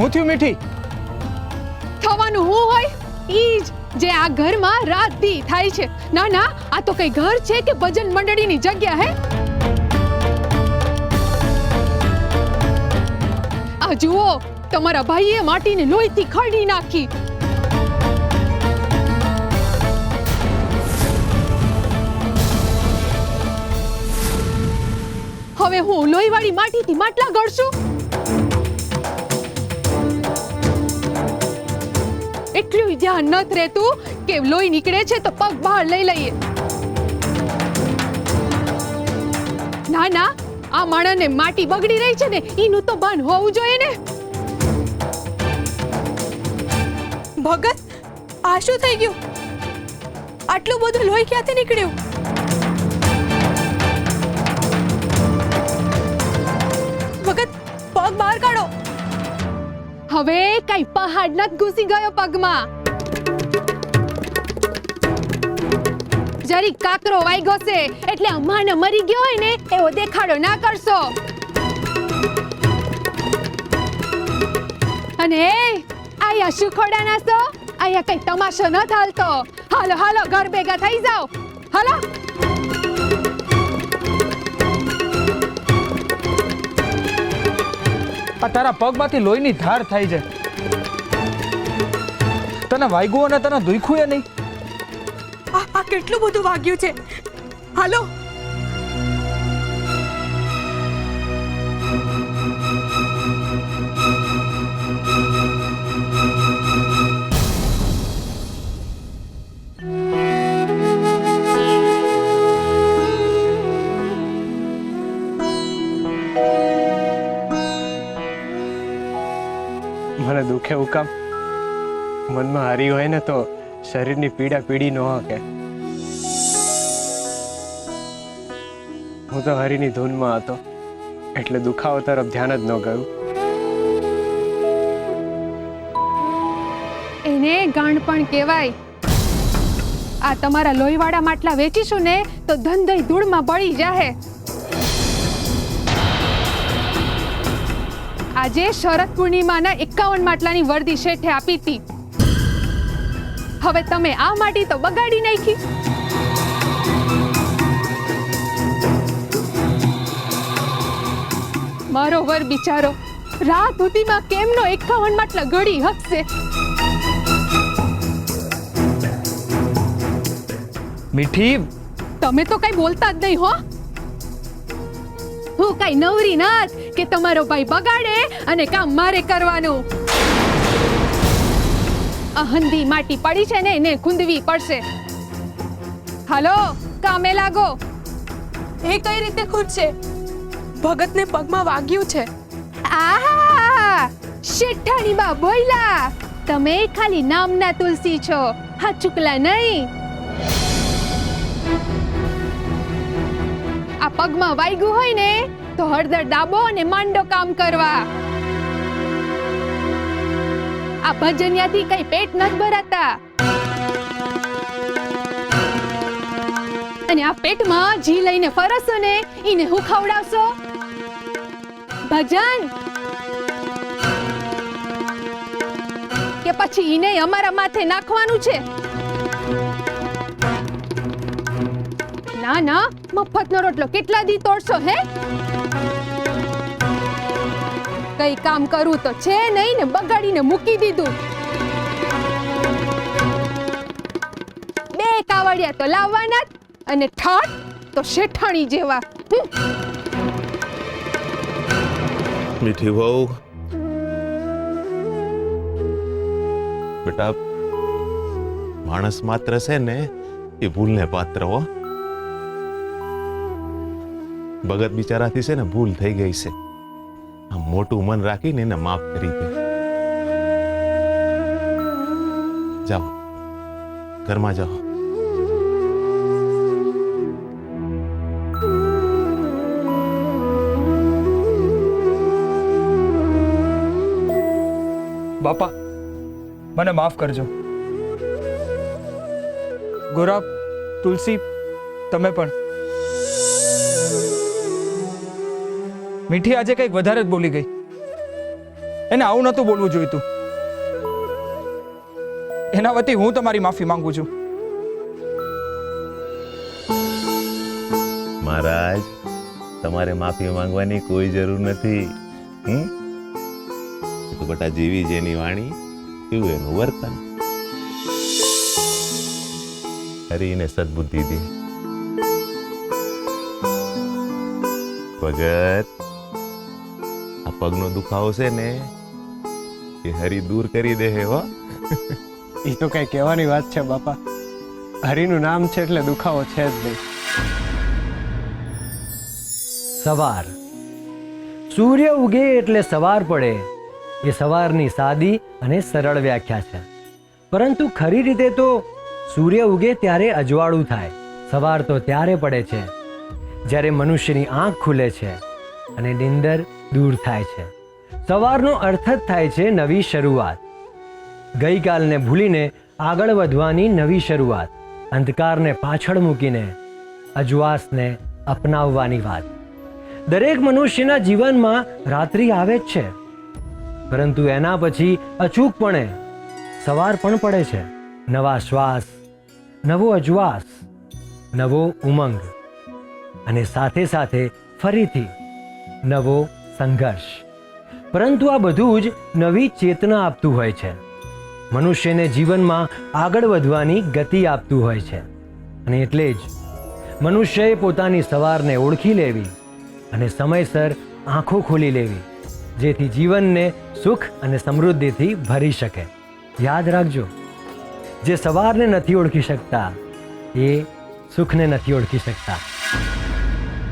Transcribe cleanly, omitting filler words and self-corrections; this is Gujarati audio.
હું થયું મીઠી? થવાનું હું હોય ઈ જ જે આ ઘરમાં રાત દી થાય છે. ના ના, આ તો કઈ ઘર છે કે ભજન મંડળીની જગ્યા હે? આ જુઓ, તમારા ભાઈએ માટીને લોહીથી ખરડી નાખી. હવે હું લોહીવાળી માટીથી માટલા ગળશું? એટલું ધ્યાન નથી રહેતું કે લોહી નીકળે છે તો પગ બહાર લઈ લઈએ. ના ના, આ માણસને માટી બગડી રહી છે ને એનું તો ભાન હોવું જોઈએ ને. ભગત, આ શું થઈ ગયું? આટલું બધું લોહી ક્યાંથી નીકળ્યું? ભગત, પગ બહાર કાઢો. હવે કઈ પહાડ નથી ઘૂસી ગયો પગમાં. જરી કાકરો વાગ્યો છે એટલે આ માને મરી ગયો હોય ને એવો દેખાડો ના કરશો. અને આયા શું ખોડાના છો? આયા કઈ તમાશો ન ચાલતો. હાલો હાલો, ઘર ભેગા થઈ જાઓ. હાલો. આ તારા પગમાંથી લોહીની ધાર થાય છે. તને વાગ્યું અને તને દુખ્યું એ નહીં? આ કેટલું બધું વાગ્યું છે. હાલો. મને દુખે એવું કામ? મનમાં હારી હોય ને તો શરીરની પીડા પીડી ન હકે. હું તો હરીની ધૂનમાં હતો એટલે દુખાવો તરફ ધ્યાન જ ન ગયું. એને ગાંડપણ કહેવાય. આ તમારા લોહીવાળા માટલા વેચીશું ને તો ધંધઈ ધૂળમાં બળી જાહે. આજે શરદ પૂર્ણિમાના 51 માટલાની વર્દી શેઠે આપી હતી. હવે તમે આ માટી તો બગાડી નાખી. મારો વર બિચારો રાત સુધીમાં કેમનો 51 માટલા ગળી હકશે? મીઠી, તમે તો કઈ બોલતા જ નહીં હો. હું કઈ નવરી નાથ કે તમારો ભાઈ બગાડે અને કામ મારે કરવાનું. આ હંધી માટી પડી છે ને એને ખૂંદવી પડશે. હાલો, કામે લાગો. એ કઈ રીતે ખૂટશે? ભગતને પગમાં વાગ્યું છે. આહા, શેઠાણી બા બોયલા. તમે ખાલી નામના તુલસી છો, હા ચુકલા નહીં. આ પગમાં વાગ્યું હોય ને તો હળદર દાબો અને માંડો કામ કરવા. આ ભજનિયાથી કઈ પેટ નથી ભરાતા. અને આ પેટમાં જી લઈને ફરશો ને ઈને હું ખવડાવશો? ભજન કે પછી ઈને અમારા માથે નાખવાનું છે? ના ના, મફતનો રોટલો કેટલા દી તોડશો હે? કઈ કામ કરવું તો છે નહીં ને બગાડીને મૂકી દીધું. બે કાવડિયા તો લાવવાના જ અને ઠાઠ તો શેઠાણી જેવા. મીઠી વહુ, બેટા માણસ માત્ર છે ને એ ભૂલને પાત્ર હો. ભગત બિચારાથી છે ને ભૂલ થઈ ગઈ છે. આમ મોટું મન રાખીને એને માફ કરી દે. જાઓ, ઘરમાં જાઓ. બાપા, મને માફ કરજો. ગોરા, તુલસી, તમે પણ. મીઠી આજે કંઈક વધારે જ બોલી ગઈ. એને આવું નહોતું બોલવું જોઈતું. એના વતી હું તમારી માફી માંગુ છું. મહારાજ, તમારે માફી માંગવાની કોઈ જરૂર નથી. તો બટા જેવી જેની વાણી કેવું એનું વર્તન. હરીને સદબુદ્ધિ દે. ભગત, આ પગનો દુખાવો છે ને એ હરી દૂર કરી દે હો. એ તો કઈ કહેવાની વાત છે બાપા. હરિનું નામ છે એટલે દુખાવો છે જ નહીં. સવાર. સૂર્ય ઉગે એટલે સવાર પડે એ સવારની સાદી અને સરળ વ્યાખ્યા છે. પરંતુ ખરી રીતે તો સૂર્ય ઉગે ત્યારે અજવાળું થાય. સવાર તો ત્યારે પડે છે જ્યારે મનુષ્યની આંખ ખુલે છે અને નિંદર દૂર થાય છે. સવારનો અર્થ જ થાય છે નવી શરૂઆત. ગઈકાલને ભૂલીને આગળ વધવાની નવી શરૂઆત. અંધકારને પાછળ મૂકીને અજવાસને અપનાવવાની વાત. દરેક મનુષ્યના જીવનમાં રાત્રિ આવે જ છે, પરંતુ એના પછી અચૂકપણે સવાર પણ પડે છે. નવા શ્વાસ, નવો અજવાસ, નવો ઉમંગ અને સાથે સાથે ફરીથી નવો સંઘર્ષ. પરંતુ આ બધું જ નવી ચેતના આપતું હોય છે. મનુષ્યને જીવનમાં આગળ વધવાની ગતિ આપતું હોય છે. અને એટલે જ મનુષ્યએ પોતાની સવારને ઓળખી લેવી અને સમયસર આંખો ખોલી લેવી, જેથી જીવનને સુખ અને સમૃદ્ધિથી ભરી શકે. યાદ રાખજો, જે સવારને નથી ઓળખી શકતા એ સુખને નથી ઓળખી શકતા.